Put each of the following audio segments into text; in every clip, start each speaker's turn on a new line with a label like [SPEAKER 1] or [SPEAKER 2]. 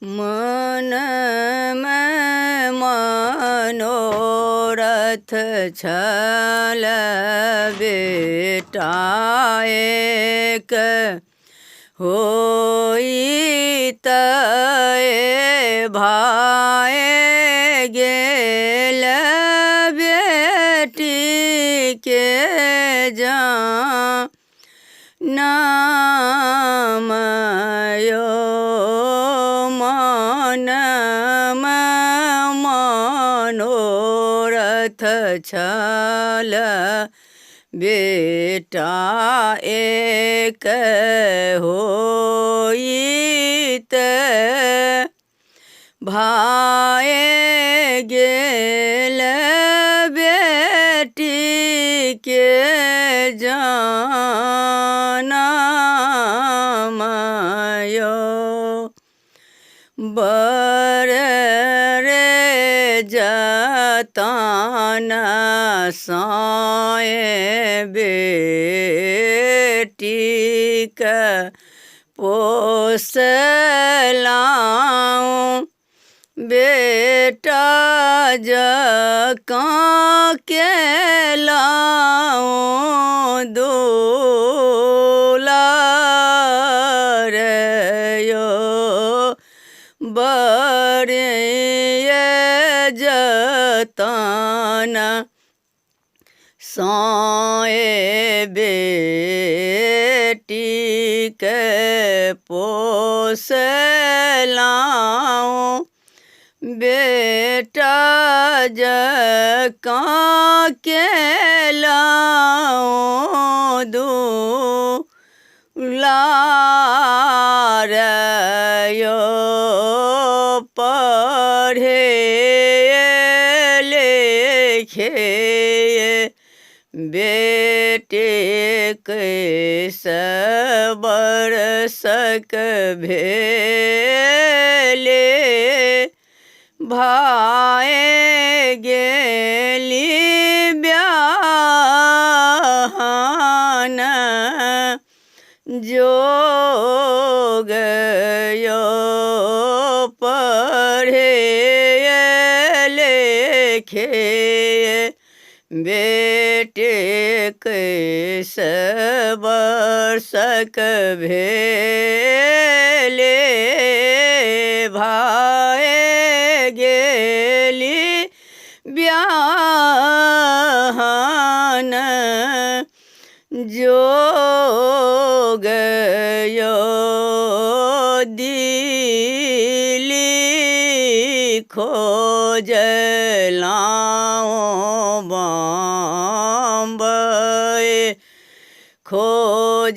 [SPEAKER 1] मन में मनोरथ छल बेटा एक होई तय भाए गेल बेटी के नामयो मन मनोरथ छल बेटा एक होइत भाए गेल बेटी के जनमयो बर रे जतन साए बेटी का पोसलाऊं बेटा जकाँ के लाऊं दुलार यो बड़े जतन साए बेटी के पोसलाऊं बेटा जकाँ के लाऊं दुलार यो पढ़े लिखे बेटे कैसे बरसक भेले भाए गेली ब्याहन जोगयो पढ़े लिखे बेटे कैसे बरसक भेले भाए गेली ब्याहन जोगयो दिली खोजलाऊं बम्बई खोजलाऊं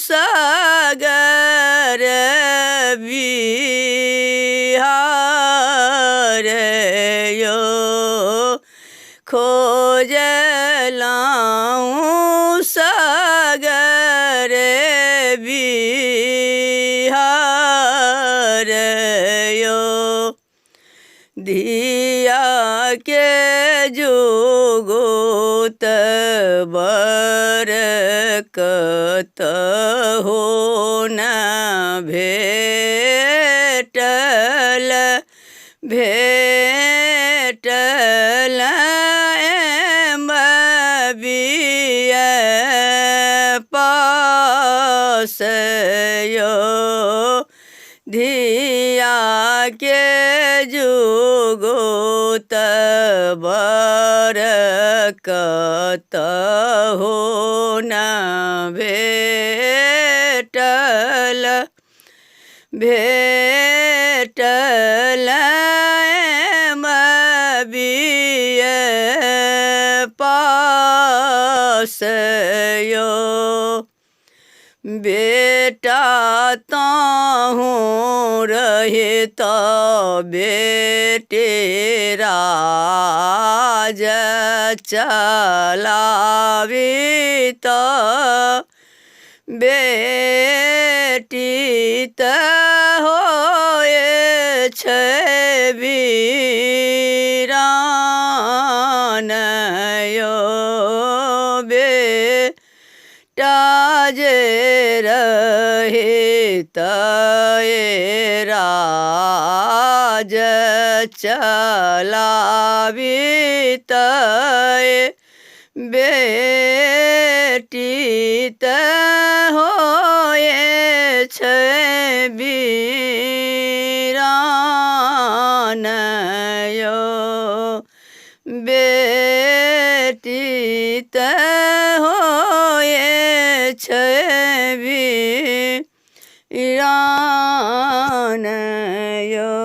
[SPEAKER 1] सागर बिहार यो खोजलाऊं सागर बिहार यो धिया के जुगुत बरकत हो न भेटल बिया पास यो धिया के जुगुत बरकत हो न भेटल बिया पास यो बेटा ताहूँ रहे तो बेटे राज चलावी तो बेटी त होए छबीरान यो जे रहे तय राज चलावी तय बेटी त होए छै वीरान यो बेटी त होए छै वीरान यो।